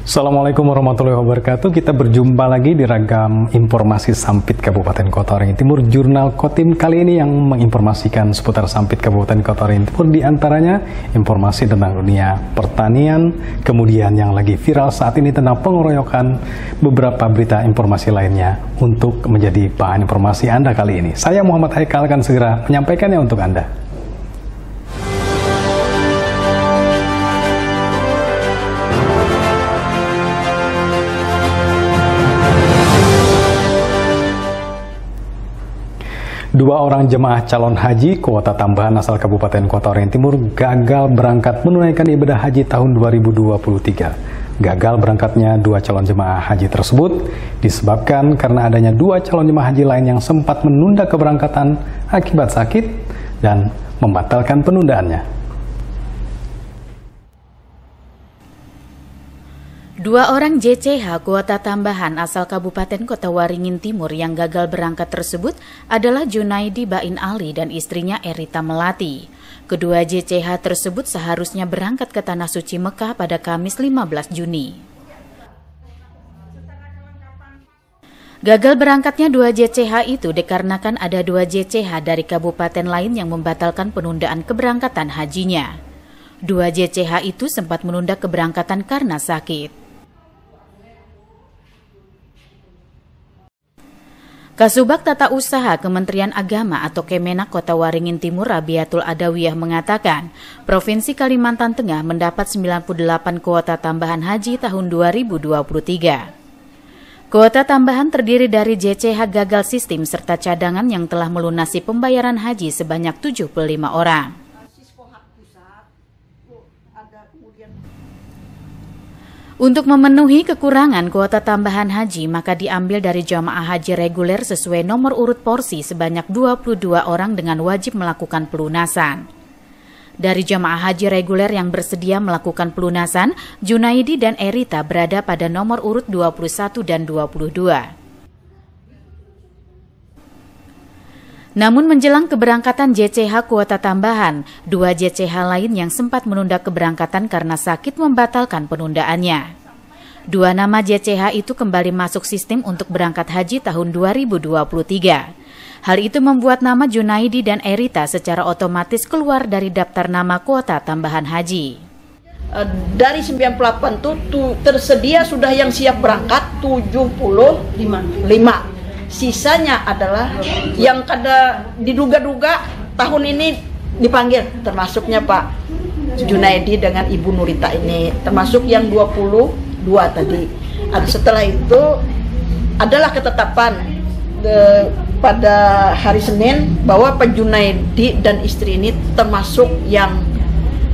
Assalamualaikum warahmatullahi wabarakatuh. Kita berjumpa lagi di ragam informasi Sampit Kabupaten Kota Waringin Timur. Jurnal Kotim kali ini yang menginformasikan seputar Sampit Kabupaten Kota Waringin Timur, di antaranya informasi tentang dunia pertanian, kemudian yang lagi viral saat ini tentang pengeroyokan, beberapa berita informasi lainnya untuk menjadi bahan informasi Anda kali ini. Saya Muhammad Haikal akan segera menyampaikannya untuk Anda. Dua orang jemaah calon haji kuota tambahan asal Kabupaten Kota Waringin Timur gagal berangkat menunaikan ibadah haji tahun 2023. Gagal berangkatnya dua calon jemaah haji tersebut disebabkan karena adanya dua calon jemaah haji lain yang sempat menunda keberangkatan akibat sakit dan membatalkan penundaannya. Dua orang JCH kuota tambahan asal Kabupaten Kota Waringin Timur yang gagal berangkat tersebut adalah Junaidi Bain Ali dan istrinya Erita Melati. Kedua JCH tersebut seharusnya berangkat ke Tanah Suci Mekah pada Kamis 15 Juni. Gagal berangkatnya dua JCH itu dikarenakan ada dua JCH dari kabupaten lain yang membatalkan penundaan keberangkatan hajinya. Dua JCH itu sempat menunda keberangkatan karena sakit. Kasubag Tata Usaha Kementerian Agama atau Kemenak Kota Waringin Timur Rabiatul Adawiyah mengatakan, Provinsi Kalimantan Tengah mendapat 98 kuota tambahan haji tahun 2023. Kuota tambahan terdiri dari JCH gagal sistem serta cadangan yang telah melunasi pembayaran haji sebanyak 75 orang. Untuk memenuhi kekurangan kuota tambahan haji, maka diambil dari jamaah haji reguler sesuai nomor urut porsi sebanyak 22 orang dengan wajib melakukan pelunasan. Dari jamaah haji reguler yang bersedia melakukan pelunasan, Junaidi dan Erita berada pada nomor urut 21 dan 22. Namun menjelang keberangkatan JCH kuota tambahan, dua JCH lain yang sempat menunda keberangkatan karena sakit membatalkan penundaannya. Dua nama JCH itu kembali masuk sistem untuk berangkat haji tahun 2023. Hal itu membuat nama Junaidi dan Erita secara otomatis keluar dari daftar nama kuota tambahan haji. Dari 98 itu tersedia sudah yang siap berangkat 75. Sisanya adalah yang kada diduga-duga tahun ini dipanggil, termasuknya Pak Junaidi dengan Ibu Nurita ini, termasuk yang 22 tadi. Setelah itu adalah ketetapan pada hari Senin bahwa Pak Junaidi dan istri ini termasuk yang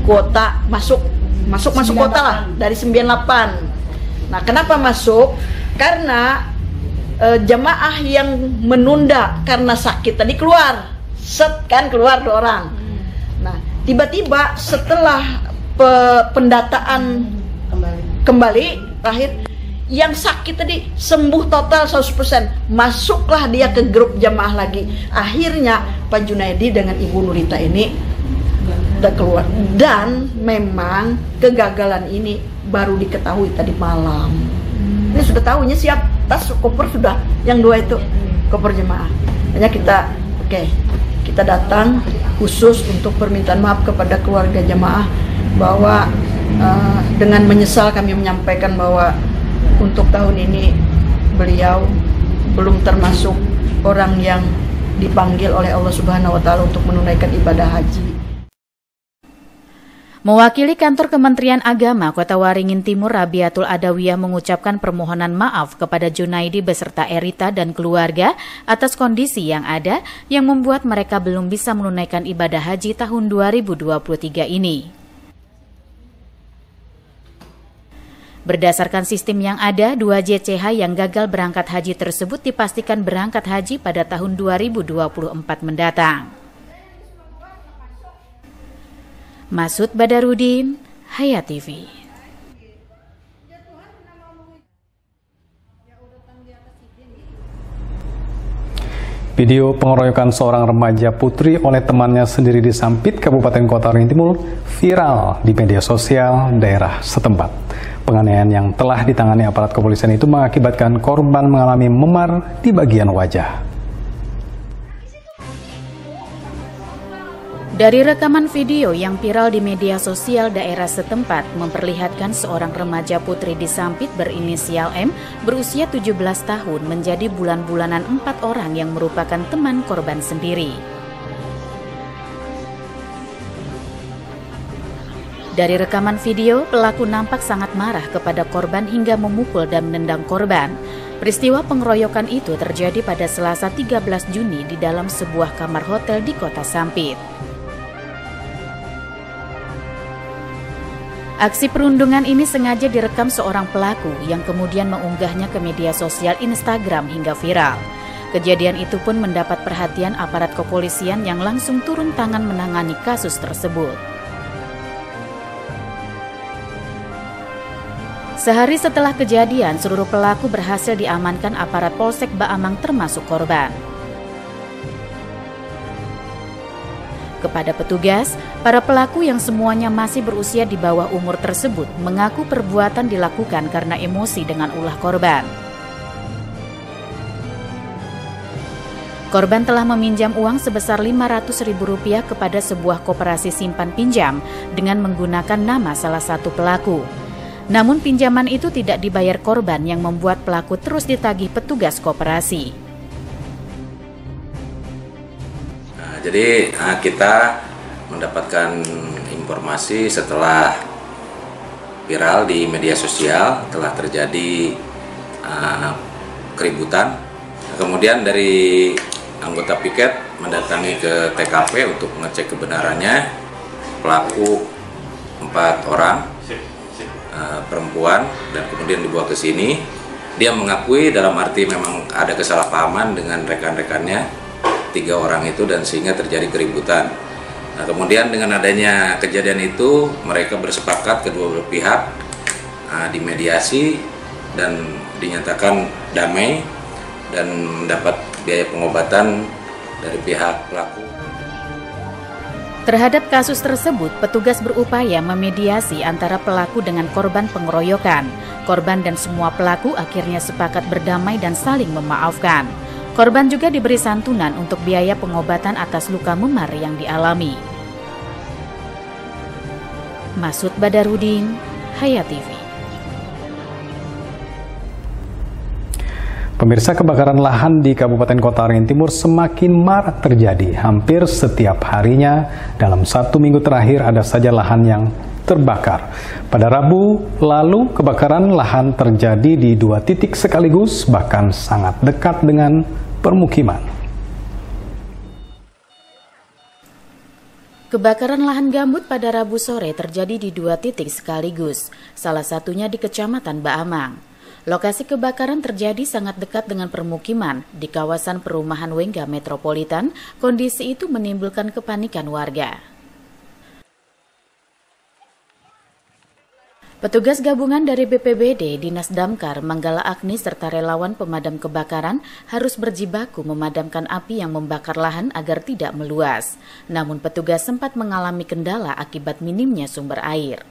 kuota masuk kuota lah dari 98. Nah, kenapa masuk? Karena jemaah yang menunda karena sakit tadi keluar, keluar 2 orang. Nah, tiba-tiba setelah pendataan kembali terakhir, yang sakit tadi sembuh total 100%, masuklah dia ke grup jemaah lagi. Akhirnya Pak Junaidi dengan Ibu Nurita ini udah keluar, dan memang kegagalan ini baru diketahui tadi malam. Ini sudah tahunya siap, tas koper sudah, yang 2 itu koper jemaah. Hanya kita datang khusus untuk permintaan maaf kepada keluarga jemaah bahwa dengan menyesal kami menyampaikan bahwa untuk tahun ini beliau belum termasuk orang yang dipanggil oleh Allah Subhanahu wa Ta'ala untuk menunaikan ibadah haji. Mewakili kantor Kementerian Agama Kota Waringin Timur, Rabiatul Adawiyah mengucapkan permohonan maaf kepada Junaidi beserta Erita dan keluarga atas kondisi yang ada yang membuat mereka belum bisa menunaikan ibadah haji tahun 2023 ini. Berdasarkan sistem yang ada, dua JCH yang gagal berangkat haji tersebut dipastikan berangkat haji pada tahun 2024 mendatang. Masud Badarudin, Hayat TV. Video pengeroyokan seorang remaja putri oleh temannya sendiri di Sampit, Kabupaten Kota Waringin Timur viral di media sosial daerah setempat. Penganiayaan yang telah ditangani aparat kepolisian itu mengakibatkan korban mengalami memar di bagian wajah. Dari rekaman video yang viral di media sosial daerah setempat memperlihatkan seorang remaja putri di Sampit berinisial M berusia 17 tahun menjadi bulan-bulanan 4 orang yang merupakan teman korban sendiri. Dari rekaman video, pelaku nampak sangat marah kepada korban hingga memukul dan menendang korban. Peristiwa pengeroyokan itu terjadi pada Selasa 13 Juni di dalam sebuah kamar hotel di kota Sampit. Aksi perundungan ini sengaja direkam seorang pelaku yang kemudian mengunggahnya ke media sosial Instagram hingga viral. Kejadian itu pun mendapat perhatian aparat kepolisian yang langsung turun tangan menangani kasus tersebut. Sehari setelah kejadian, seluruh pelaku berhasil diamankan aparat Polsek Baamang termasuk korban. Kepada petugas, para pelaku yang semuanya masih berusia di bawah umur tersebut mengaku perbuatan dilakukan karena emosi dengan ulah korban. Korban telah meminjam uang sebesar Rp500.000 kepada sebuah koperasi simpan pinjam dengan menggunakan nama salah satu pelaku. Namun pinjaman itu tidak dibayar korban yang membuat pelaku terus ditagih petugas koperasi. Jadi kita mendapatkan informasi setelah viral di media sosial telah terjadi keributan. Kemudian dari anggota piket mendatangi ke TKP untuk mengecek kebenarannya. Pelaku 4 orang perempuan dan kemudian dibawa ke sini. Dia mengakui dalam arti memang ada kesalahpahaman dengan rekan-rekannya 3 orang itu dan sehingga terjadi keributan. Nah, kemudian dengan adanya kejadian itu mereka bersepakat kedua belah pihak dimediasi dan dinyatakan damai dan mendapat biaya pengobatan dari pihak pelaku. Terhadap kasus tersebut, petugas berupaya memediasi antara pelaku dengan korban pengeroyokan. Korban dan semua pelaku akhirnya sepakat berdamai dan saling memaafkan. Korban juga diberi santunan untuk biaya pengobatan atas luka memar yang dialami. Masud Badarudin, Hayat TV. Pemirsa, kebakaran lahan di Kabupaten Kota Waringin Timur semakin marak terjadi. Hampir setiap harinya dalam 1 minggu terakhir ada saja lahan yang terbakar. Pada Rabu lalu kebakaran lahan terjadi di 2 titik sekaligus, bahkan sangat dekat dengan permukiman. Kebakaran lahan gambut pada Rabu sore terjadi di 2 titik sekaligus, salah satunya di Kecamatan Baamang. Lokasi kebakaran terjadi sangat dekat dengan permukiman di kawasan perumahan Wengga Metropolitan. Kondisi itu menimbulkan kepanikan warga. Petugas gabungan dari BPBD, Dinas Damkar, Manggala Agni, serta relawan pemadam kebakaran harus berjibaku memadamkan api yang membakar lahan agar tidak meluas. Namun petugas sempat mengalami kendala akibat minimnya sumber air.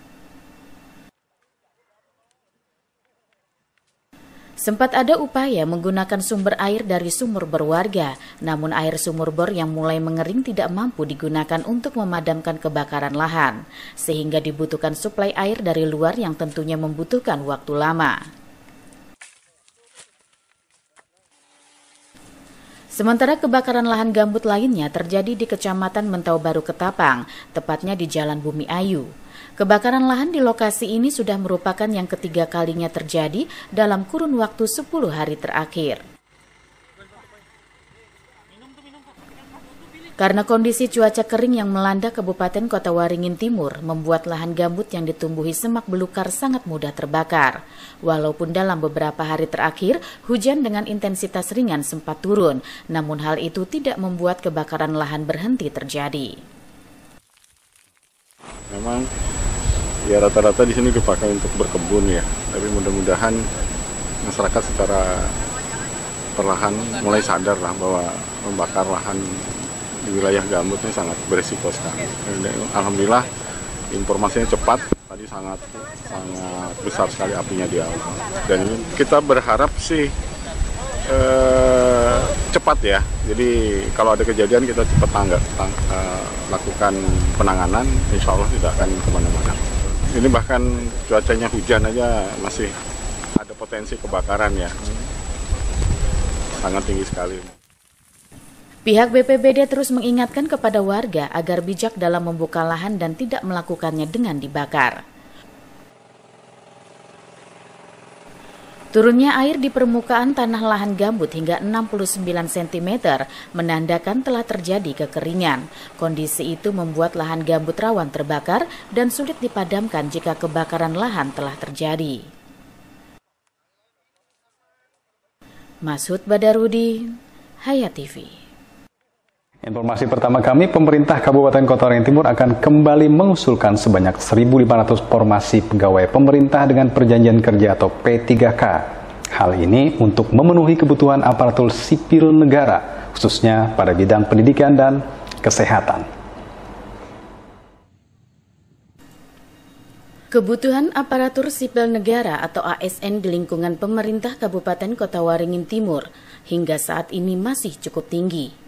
Sempat ada upaya menggunakan sumber air dari sumur bor warga, namun air sumur bor yang mulai mengering tidak mampu digunakan untuk memadamkan kebakaran lahan, sehingga dibutuhkan suplai air dari luar yang tentunya membutuhkan waktu lama. Sementara kebakaran lahan gambut lainnya terjadi di Kecamatan Mentau Baru Ketapang, tepatnya di Jalan Bumi Ayu. Kebakaran lahan di lokasi ini sudah merupakan yang ketiga kalinya terjadi dalam kurun waktu 10 hari terakhir. Karena kondisi cuaca kering yang melanda Kabupaten Kota Waringin Timur membuat lahan gambut yang ditumbuhi semak belukar sangat mudah terbakar. Walaupun dalam beberapa hari terakhir hujan dengan intensitas ringan sempat turun, namun hal itu tidak membuat kebakaran lahan berhenti terjadi. Memang ya rata-rata di sini dipakai untuk berkebun ya, tapi mudah-mudahan masyarakat secara perlahan mulai sadar lah bahwa membakar lahan di wilayah gambut ini sangat berisiko sekali. Dan alhamdulillah informasinya cepat, tadi sangat besar sekali apinya di awal. Dan kita berharap sih cepat ya. Jadi kalau ada kejadian kita cepat lakukan penanganan, insya Allah tidak akan kemana-mana. Ini bahkan cuacanya hujan aja masih ada potensi kebakaran ya, sangat tinggi sekali. Pihak BPBD terus mengingatkan kepada warga agar bijak dalam membuka lahan dan tidak melakukannya dengan dibakar. Turunnya air di permukaan tanah lahan gambut hingga 69 cm menandakan telah terjadi kekeringan. Kondisi itu membuat lahan gambut rawan terbakar dan sulit dipadamkan jika kebakaran lahan telah terjadi. Masud Badarudin, Hayat TV. Informasi pertama kami, pemerintah Kabupaten Kota Waringin Timur akan kembali mengusulkan sebanyak 1.500 formasi pegawai pemerintah dengan perjanjian kerja atau P3K. Hal ini untuk memenuhi kebutuhan aparatur sipil negara, khususnya pada bidang pendidikan dan kesehatan. Kebutuhan aparatur sipil negara atau ASN di lingkungan pemerintah Kabupaten Kota Waringin Timur hingga saat ini masih cukup tinggi.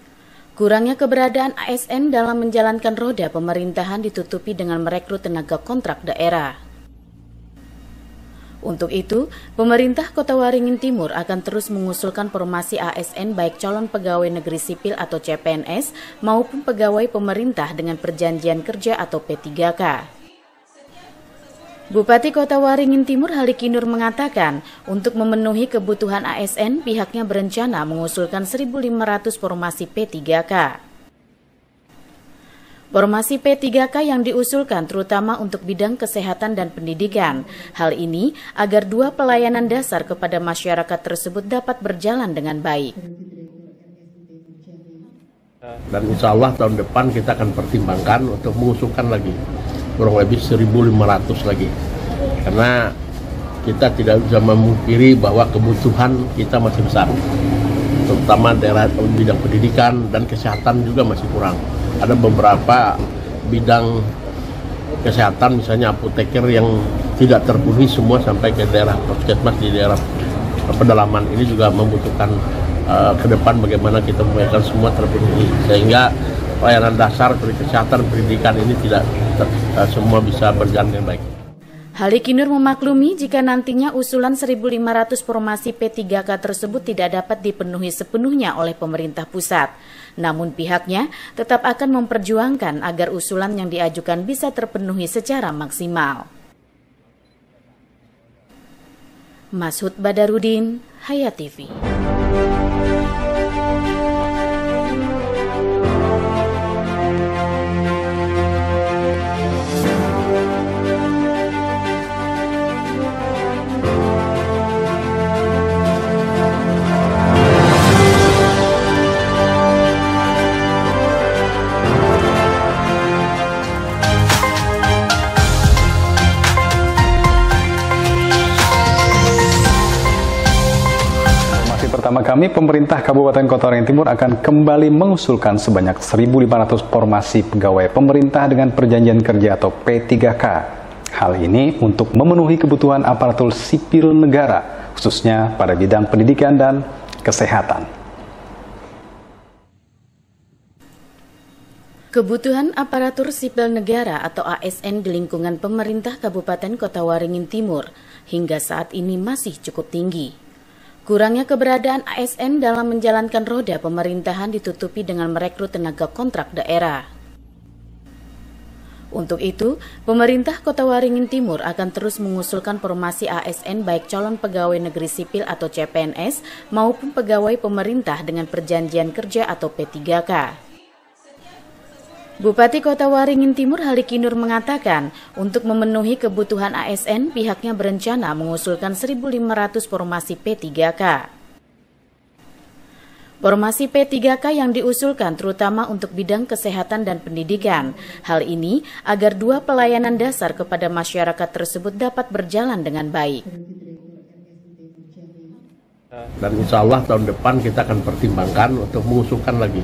Kurangnya keberadaan ASN dalam menjalankan roda pemerintahan ditutupi dengan merekrut tenaga kontrak daerah. Untuk itu, pemerintah Kota Waringin Timur akan terus mengusulkan formasi ASN baik calon pegawai negeri sipil atau CPNS maupun pegawai pemerintah dengan perjanjian kerja atau P3K. Bupati Kota Waringin Timur Haliki Nur mengatakan, untuk memenuhi kebutuhan ASN, pihaknya berencana mengusulkan 1.500 formasi P3K. Formasi P3K yang diusulkan terutama untuk bidang kesehatan dan pendidikan. Hal ini agar dua pelayanan dasar kepada masyarakat tersebut dapat berjalan dengan baik. Dan insya Allah tahun depan kita akan pertimbangkan untuk mengusulkan lagi kurang lebih 1.500 lagi, karena kita tidak bisa memungkiri bahwa kebutuhan kita masih besar, terutama daerah bidang pendidikan dan kesehatan juga masih kurang. Ada beberapa bidang kesehatan, misalnya apoteker yang tidak terpenuhi semua sampai ke daerah puskesmas di daerah pedalaman. Ini juga membutuhkan ke depan bagaimana kita memastikan semua terpenuhi, sehingga pelayanan dasar seperti kesehatan pendidikan ini tidak semua bisa berjalan dengan baik. Haliki Nur memaklumi jika nantinya usulan 1.500 formasi P3K tersebut tidak dapat dipenuhi sepenuhnya oleh pemerintah pusat. Namun pihaknya tetap akan memperjuangkan agar usulan yang diajukan bisa terpenuhi secara maksimal. Masud Badarudin, Hayat TV. Pertama kami, pemerintah Kabupaten Kota Waringin Timur akan kembali mengusulkan sebanyak 1.500 formasi pegawai pemerintah dengan perjanjian kerja atau P3K. Hal ini untuk memenuhi kebutuhan aparatur sipil negara, khususnya pada bidang pendidikan dan kesehatan. Kebutuhan aparatur sipil negara atau ASN di lingkungan pemerintah Kabupaten Kota Waringin Timur hingga saat ini masih cukup tinggi. Kurangnya keberadaan ASN dalam menjalankan roda pemerintahan ditutupi dengan merekrut tenaga kontrak daerah. Untuk itu, pemerintah Kota Waringin Timur akan terus mengusulkan formasi ASN baik calon pegawai negeri sipil atau CPNS maupun pegawai pemerintah dengan perjanjian kerja atau P3K. Bupati Kota Waringin Timur Haliki Nur mengatakan, untuk memenuhi kebutuhan ASN, pihaknya berencana mengusulkan 1.500 formasi P3K. Formasi P3K yang diusulkan terutama untuk bidang kesehatan dan pendidikan. Hal ini agar dua pelayanan dasar kepada masyarakat tersebut dapat berjalan dengan baik. Dan insya Allah tahun depan kita akan pertimbangkan untuk mengusulkan lagi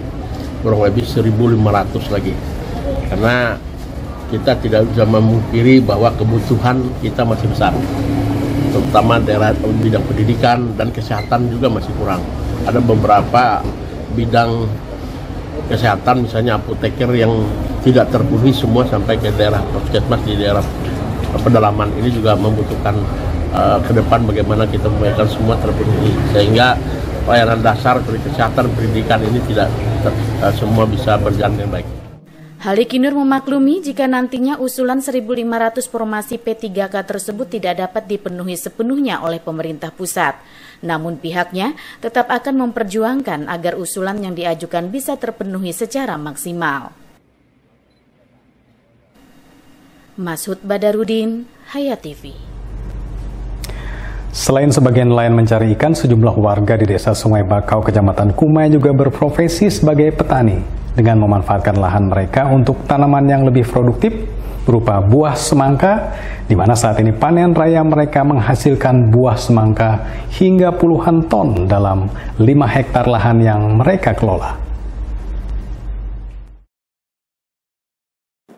kurang lebih 1.500 lagi. Karena kita tidak bisa memungkiri bahwa kebutuhan kita masih besar. Terutama daerah bidang pendidikan dan kesehatan juga masih kurang. Ada beberapa bidang kesehatan misalnya apoteker yang tidak terpenuhi semua sampai ke daerah puskesmas di daerah pedalaman ini juga membutuhkan ke depan bagaimana kita memastikan semua terpenuhi sehingga pelayanan dasar seperti kesehatan pendidikan ini tidak semua bisa berjalan dengan baik. Halikinur memaklumi jika nantinya usulan 1.500 formasi P3K tersebut tidak dapat dipenuhi sepenuhnya oleh pemerintah pusat. Namun pihaknya tetap akan memperjuangkan agar usulan yang diajukan bisa terpenuhi secara maksimal. Masud Badarudin, Hayat TV. Selain sebagian nelayan mencari ikan, sejumlah warga di Desa Sungai Bakau, Kecamatan Kumai juga berprofesi sebagai petani dengan memanfaatkan lahan mereka untuk tanaman yang lebih produktif berupa buah semangka, di mana saat ini panen raya mereka menghasilkan buah semangka hingga puluhan ton dalam 5 hektar lahan yang mereka kelola.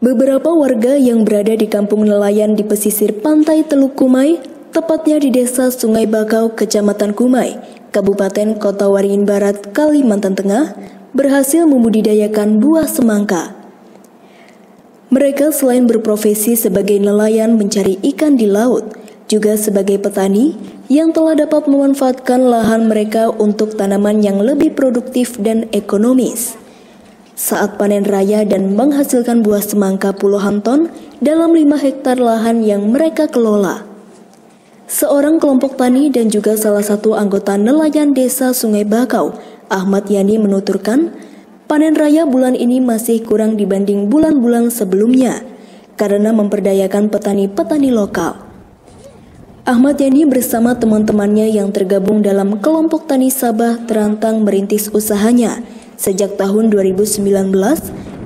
Beberapa warga yang berada di kampung nelayan di pesisir pantai Teluk Kumai, tepatnya di Desa Sungai Bakau, Kecamatan Kumai, Kabupaten Kota Waringin Barat, Kalimantan Tengah, berhasil membudidayakan buah semangka. Mereka selain berprofesi sebagai nelayan mencari ikan di laut, juga sebagai petani yang telah dapat memanfaatkan lahan mereka untuk tanaman yang lebih produktif dan ekonomis. Saat panen raya dan menghasilkan buah semangka puluhan ton dalam 5 hektar lahan yang mereka kelola. Seorang kelompok tani dan juga salah satu anggota nelayan Desa Sungai Bakau, Ahmad Yani, menuturkan panen raya bulan ini masih kurang dibanding bulan-bulan sebelumnya karena memperdayakan petani-petani lokal. Ahmad Yani bersama teman-temannya yang tergabung dalam kelompok tani Sabah terancang merintis usahanya sejak tahun 2019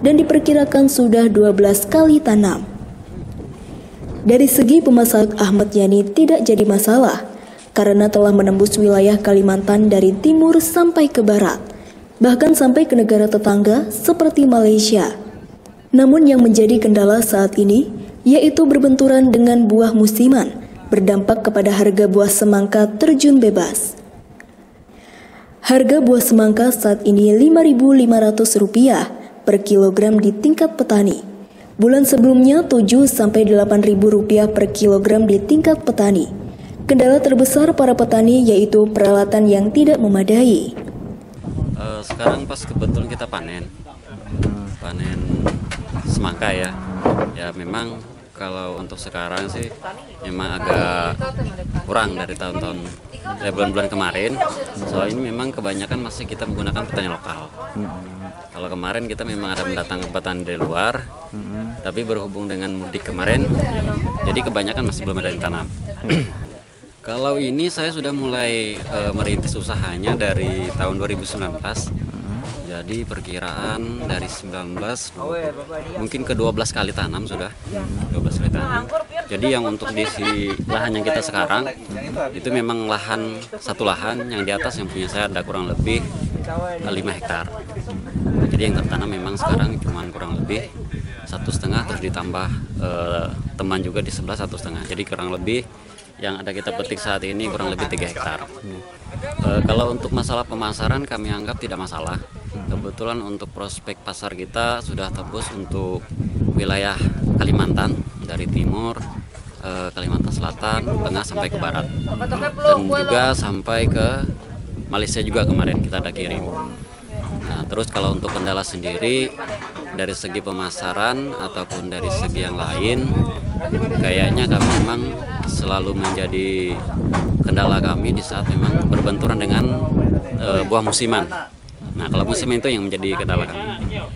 dan diperkirakan sudah 12 kali tanam. Dari segi pemasaran, Ahmad Yani tidak jadi masalah karena telah menembus wilayah Kalimantan dari timur sampai ke barat, bahkan sampai ke negara tetangga seperti Malaysia. Namun yang menjadi kendala saat ini yaitu berbenturan dengan buah musiman, berdampak kepada harga buah semangka terjun bebas. Harga buah semangka saat ini Rp5.500 per kilogram di tingkat petani. Bulan sebelumnya Rp7.000–8.000 per kilogram di tingkat petani. Kendala terbesar para petani yaitu peralatan yang tidak memadai. Sekarang pas kebetulan kita panen semangka ya. Ya memang kalau untuk sekarang sih memang agak kurang dari tahun-tahun bulan-bulan kemarin. Soal ini memang kebanyakan masih kita menggunakan petani lokal. Kalau kemarin kita memang ada mendatangkan petani dari luar, tapi berhubung dengan mudik kemarin, jadi kebanyakan masih belum ada yang tanam. Kalau ini saya sudah mulai merintis usahanya dari tahun 2019. Jadi perkiraan dari 19 mungkin ke 12 kali tanam sudah. 12 kali tanam. Jadi yang untuk di lahan yang kita sekarang itu memang satu lahan yang di atas yang punya saya ada kurang lebih 5 hektar. Jadi yang tertanam memang sekarang cuma kurang lebih 1,5 terus ditambah teman juga di sebelah 1,5. Jadi kurang lebih yang ada kita petik saat ini kurang lebih 3 hektar. Kalau untuk masalah pemasaran kami anggap tidak masalah. Kebetulan untuk prospek pasar kita sudah tembus untuk wilayah Kalimantan dari timur, Kalimantan Selatan, tengah sampai ke barat, dan juga sampai ke Malaysia juga kemarin kita ada kirim. Nah, terus kalau untuk kendala sendiri dari segi pemasaran ataupun dari segi yang lain, kayaknya kami memang selalu menjadi kendala kami di saat memang berbenturan dengan buah musiman. Nah, kalau musiman itu yang menjadi kendala kami.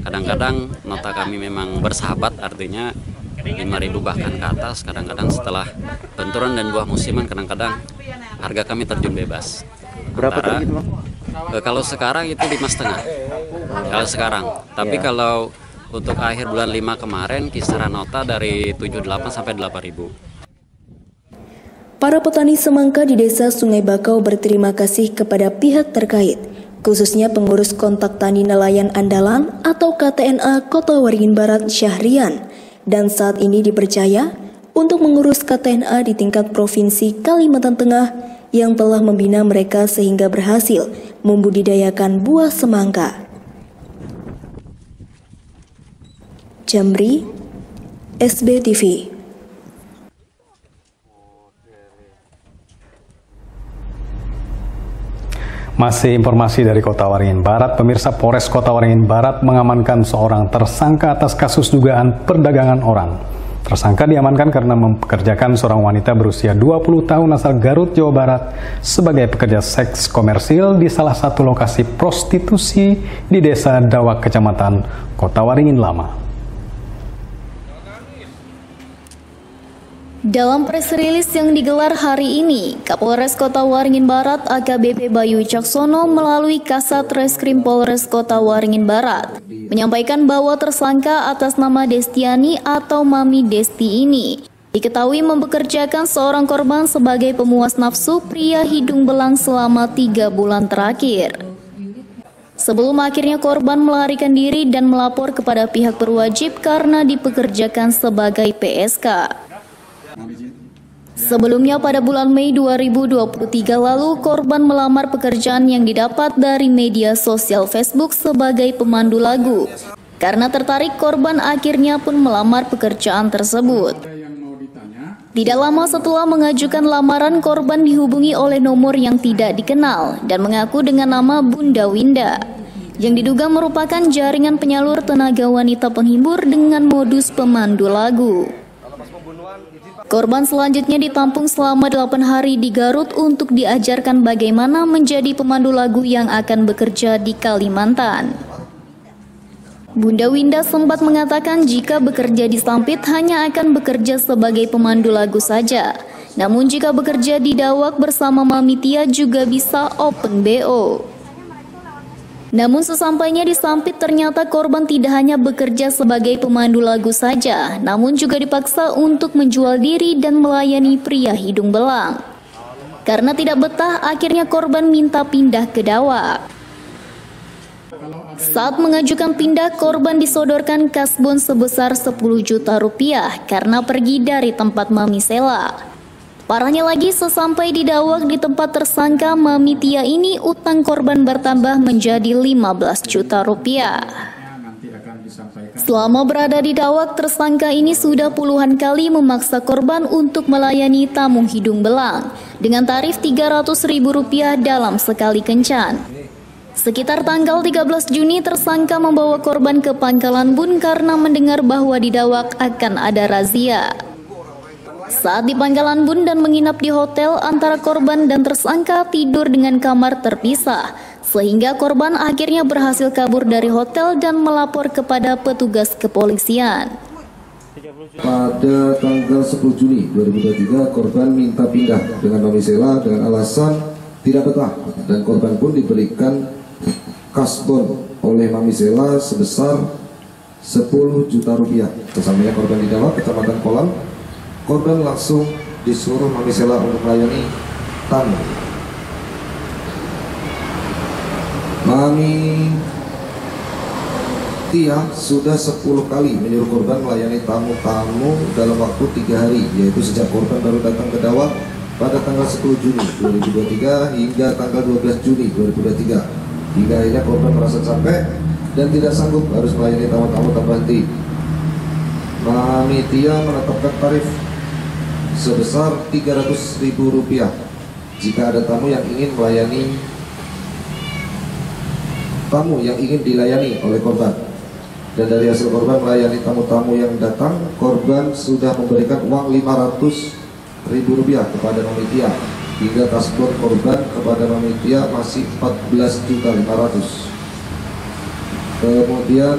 Kadang-kadang nota kami memang bersahabat, artinya 5.000 bahkan ke atas. Kadang-kadang setelah benturan dan buah musiman, kadang-kadang harga kami terjun bebas. Berapa tadi itu, Bang? Kalau sekarang itu 5,5. Kalau sekarang. Tapi kalau untuk akhir bulan 5 kemarin kisaran nota dari 7.800 sampai 8.000. Para petani semangka di Desa Sungai Bakau berterima kasih kepada pihak terkait, khususnya pengurus kontak tani nelayan andalan atau KTNA Kota Waringin Barat Syahrian, dan saat ini dipercaya untuk mengurus KTNA di tingkat Provinsi Kalimantan Tengah yang telah membina mereka sehingga berhasil membudidayakan buah semangka. Jamri, SBTV. Masih informasi dari Kota Waringin Barat, pemirsa, Polres Kota Waringin Barat mengamankan seorang tersangka atas kasus dugaan perdagangan orang. Tersangka diamankan karena mempekerjakan seorang wanita berusia 20 tahun asal Garut, Jawa Barat sebagai pekerja seks komersil di salah satu lokasi prostitusi di Desa Dawak, Kecamatan Kota Waringin Lama. Dalam press release yang digelar hari ini, Kapolres Kota Waringin Barat AKBP Bayu Wicaksono melalui Kasat Reskrim Polres Kota Waringin Barat menyampaikan bahwa tersangka atas nama Destiani atau Mami Desti ini diketahui mempekerjakan seorang korban sebagai pemuas nafsu pria hidung belang selama 3 bulan terakhir. Sebelum akhirnya korban melarikan diri dan melapor kepada pihak berwajib karena dipekerjakan sebagai PSK. Sebelumnya pada bulan Mei 2023 lalu, korban melamar pekerjaan yang didapat dari media sosial Facebook sebagai pemandu lagu. Karena tertarik, korban akhirnya pun melamar pekerjaan tersebut. Tidak lama setelah mengajukan lamaran, korban dihubungi oleh nomor yang tidak dikenal dan mengaku dengan nama Bunda Winda, yang diduga merupakan jaringan penyalur tenaga wanita penghibur dengan modus pemandu lagu. Korban selanjutnya ditampung selama 8 hari di Garut untuk diajarkan bagaimana menjadi pemandu lagu yang akan bekerja di Kalimantan. Bunda Winda sempat mengatakan jika bekerja di Sampit hanya akan bekerja sebagai pemandu lagu saja. Namun jika bekerja di Dawak bersama Mami Tia juga bisa open BO. Namun sesampainya di Sampit ternyata korban tidak hanya bekerja sebagai pemandu lagu saja, namun juga dipaksa untuk menjual diri dan melayani pria hidung belang. Karena tidak betah, akhirnya korban minta pindah ke Dawak. Saat mengajukan pindah, korban disodorkan kasbon sebesar 10 juta rupiah karena pergi dari tempat Mami Sela. Parahnya lagi, sesampai di Dawak di tempat tersangka Mami Tia ini, utang korban bertambah menjadi 15 juta rupiah. Selama berada di Dawak, tersangka ini sudah puluhan kali memaksa korban untuk melayani tamu hidung belang dengan tarif Rp300.000 dalam sekali kencan. Sekitar tanggal 13 Juni, tersangka membawa korban ke Pangkalan Bun karena mendengar bahwa di Dawak akan ada razia. Saat di Pangkalan Bun dan menginap di hotel, antara korban dan tersangka tidur dengan kamar terpisah, sehingga korban akhirnya berhasil kabur dari hotel dan melapor kepada petugas kepolisian. Pada tanggal 10 Juni 2023, korban minta pindah dengan Mami Sela dengan alasan tidak betah, dan korban pun diberikan kasbon oleh Mami Sela sebesar 10 juta rupiah. Sesampainya korban di Dawak, Kecamatan Kolam, korban langsung disuruh Mami Sela untuk melayani tamu. Mami Tia sudah 10 kali menyuruh korban melayani tamu-tamu dalam waktu 3 hari, yaitu sejak korban baru datang ke Dawak pada tanggal 10 Juni 2023 hingga tanggal 12 Juni 2023. Hingga akhirnya korban merasa capek dan tidak sanggup harus melayani tamu-tamu tanpa henti. Mami Tia menetapkan tarif sebesar Rp300.000 jika ada tamu yang ingin melayani dilayani oleh korban. Dan dari hasil korban melayani tamu-tamu yang datang, korban sudah memberikan uang Rp500.000 kepada Mami Tia, hingga kasbon korban kepada Mami Tia masih Rp14.500.000. Kemudian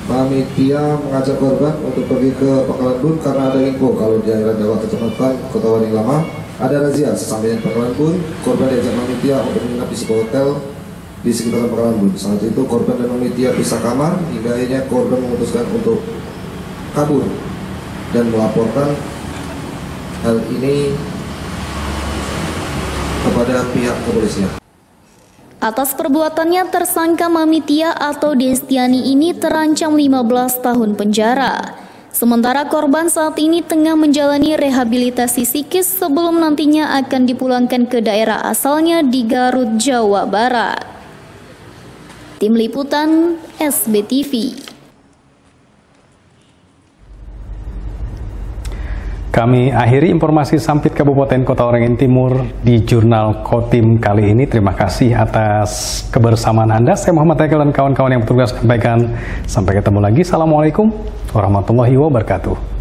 Mami Tia mengajak korban untuk pergi ke Pangkalan Bun karena ada info kalau di daerah Dawak, Kecamatan Kota Waringin Lama ada razia. Sesampainya di Pangkalan Bun, korban diajak Mami Tia untuk menginap di sebuah hotel di sekitar Pangkalan Bun. Saat itu korban dan Mami Tia pisah kamar, hingga akhirnya korban memutuskan untuk kabur dan melaporkan hal ini kepada pihak kepolisian. Atas perbuatannya, tersangka Mamitia atau Destiani ini terancam 15 tahun penjara. Sementara korban saat ini tengah menjalani rehabilitasi psikis sebelum nantinya akan dipulangkan ke daerah asalnya di Garut, Jawa Barat. Tim Liputan SBTV. Kami akhiri informasi Sampit Kabupaten Kota Waringin Timur di Jurnal Kotim kali ini. Terima kasih atas kebersamaan Anda. Saya Muhammad Tekel dan kawan-kawan yang bertugas sampaikan. Sampai ketemu lagi. Assalamualaikum warahmatullahi wabarakatuh.